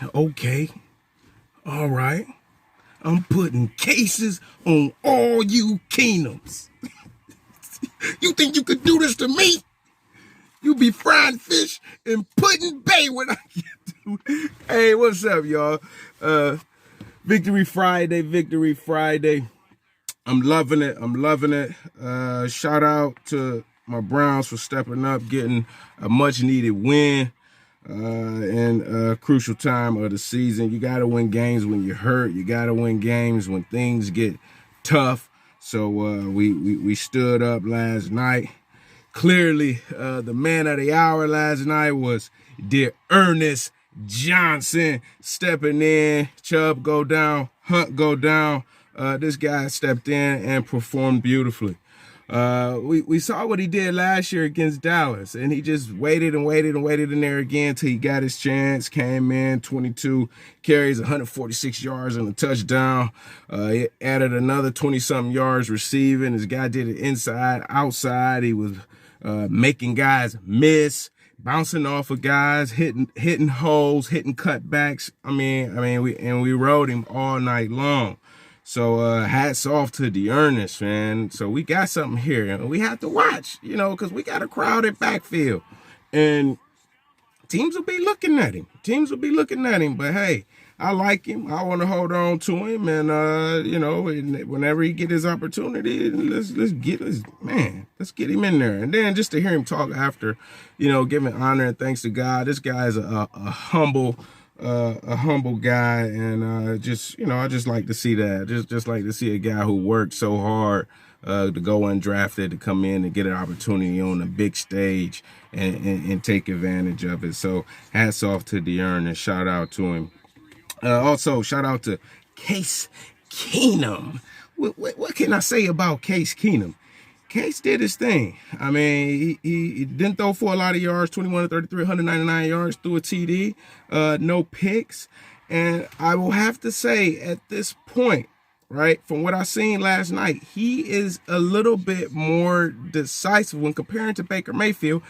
Okay, all right. I'm putting cases on all you kingdoms. You think you could do this to me? You be frying fish and putting bait when I get to. Hey, what's up, y'all? Victory Friday, Victory Friday. I'm loving it. I'm loving it. Shout out to my Browns for stepping up, getting a much needed win in a crucial time of the season. You got to win games when you're hurt. You got to win games when things get tough. So we stood up last night. Clearly, the man of the hour last night was dear Ernest Johnson stepping in. Chubb go down, Hunt go down. This guy stepped in and performed beautifully. We saw what he did last year against Dallas, and he just waited and waited and waited in there again till he got his chance. Came in, 22 carries, 146 yards and a touchdown. He added another 20-something yards receiving. This guy did it inside, outside. He was making guys miss, bouncing off of guys, hitting holes, hitting cutbacks. We rode him all night long. So hats off to the Ernest, man. So we got something here, and we have to watch, because we got a crowded backfield, and teams will be looking at him. But hey, I like him. I want to hold on to him, and whenever he get his opportunity, let's get him in there. And then just to hear him talk after, giving honor and thanks to God. This guy is a humble guy, and I just like to see that. Just like to see a guy who worked so hard to go undrafted, to come in and get an opportunity on the big stage and take advantage of it. So hats off to De'Aaron and shout out to him. Also, shout out to Case Keenum. What can I say about Case Keenum? Case did his thing. I mean, he didn't throw for a lot of yards, 21 to 33, 199 yards, threw a TD, no picks. And I will have to say at this point, right, from what I seen last night, he is a little bit more decisive when comparing to Baker Mayfield.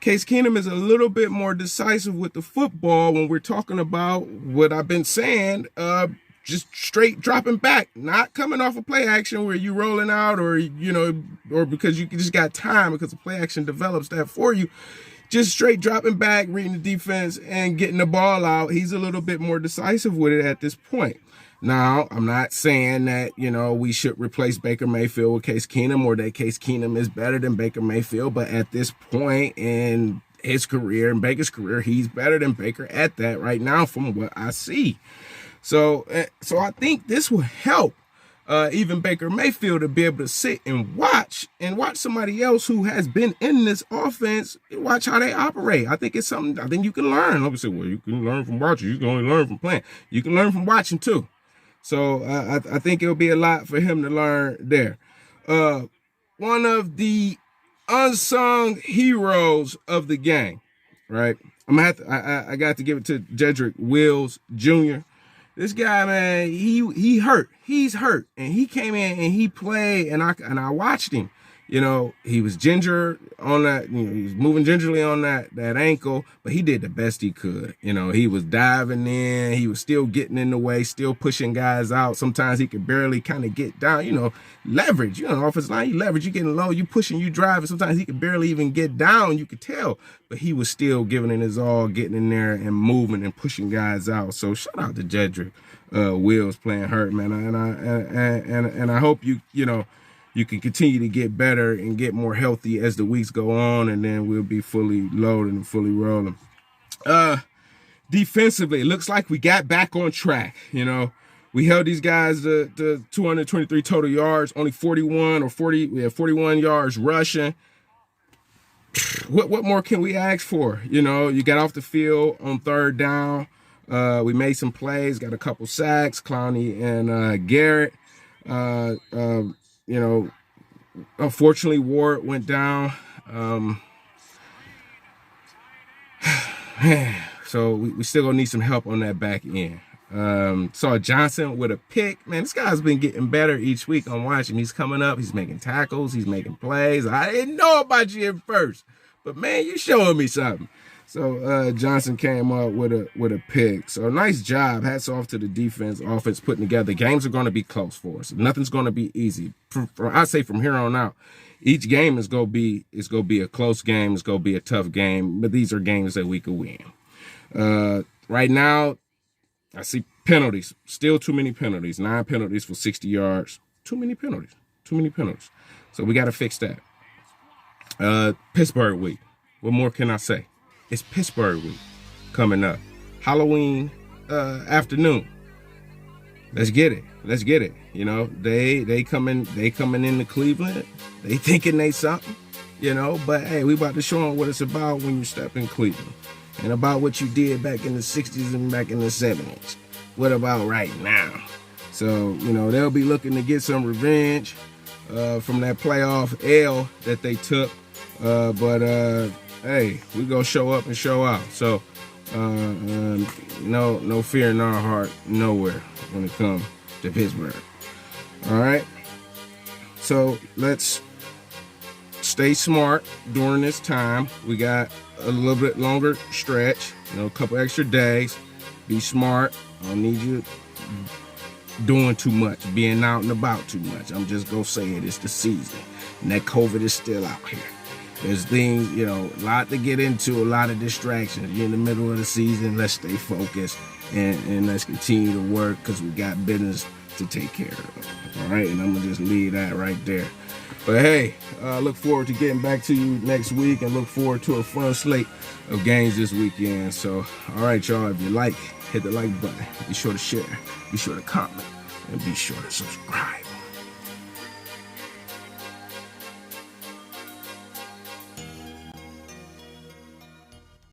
Case Keenum is a little bit more decisive with the football when we're talking about what I've been saying, just straight dropping back, not coming off a play action where you rolling out or because you just got time because the play action develops that for you. Just straight dropping back, reading the defense and getting the ball out. He's a little bit more decisive with it at this point. Now, I'm not saying that, we should replace Baker Mayfield with Case Keenum or that Case Keenum is better than Baker Mayfield, but at this point in his career and Baker's career, he's better than Baker at that right now from what I see. So I think this will help even Baker Mayfield to be able to sit and watch somebody else who has been in this offense, watch how they operate. I think it's something I think you can learn. Like I said, well, you can learn from watching. You can only learn from playing. You can learn from watching too. So I think it'll be a lot for him to learn there. One of the unsung heroes of the game, right? I got to give it to Jedrick Wills Jr. This guy, man, he hurt. He's hurt, and he came in and he played, and I watched him. He was ginger on that. He was moving gingerly on that ankle, but he did the best he could. He was diving in. He was still getting in the way, still pushing guys out. Sometimes he could barely kind of get down. Leverage. Offensive line, you leverage. You getting low, you pushing, you driving. Sometimes he could barely even get down. You could tell, but he was still giving it his all, getting in there and moving and pushing guys out. So shout out to Jedrick Wills playing hurt, man. And I hope you can continue to get better and get more healthy as the weeks go on, and then we'll be fully loaded and fully rolling. Defensively, it looks like we got back on track. We held these guys to 223 total yards, only 41 yards rushing. What more can we ask for? You got off the field on third down. We made some plays, got a couple sacks, Clowney and Garrett. Unfortunately, Ward went down. So we still gonna need some help on that back end. Saw Johnson with a pick. Man, this guy's been getting better each week. I'm watching. He's coming up. He's making tackles. He's making plays. I didn't know about you at first, but man, you showing me something. So Johnson came up with a pick. So nice job. Hats off to the defense, offense putting together. Games are going to be close for us. Nothing's going to be easy. I say from here on out, each game is going to be a close game. It's going to be a tough game. But these are games that we could win. Right now, I see penalties. Still too many penalties. 9 penalties for 60 yards. Too many penalties. Too many penalties. So we got to fix that. Pittsburgh week. What more can I say? It's Pittsburgh week coming up. Halloween afternoon. Let's get it. Let's get it. You know, they coming into Cleveland. They thinking they something, you know, but hey, we about to show them what it's about when you step in Cleveland. And about what you did back in the 60s and back in the 70s. What about right now? So, you know, they'll be looking to get some revenge from that playoff L that they took. But hey, we gonna show up and show out. So, no fear in our heart, nowhere when it comes to Pittsburgh. All right. So let's stay smart during this time. We got a little bit longer stretch, a couple extra days. Be smart. I don't need you doing too much, being out and about too much. I'm just gonna say it. It's the season, and that COVID is still out here. There's things, a lot to get into, a lot of distractions. You're in the middle of the season. Let's stay focused and let's continue to work because we got business to take care of. All right, and I'm gonna just leave that right there. But hey, look forward to getting back to you next week and look forward to a fun slate of games this weekend. So, all right, y'all, if you like, hit the like button. Be sure to share, be sure to comment, and be sure to subscribe.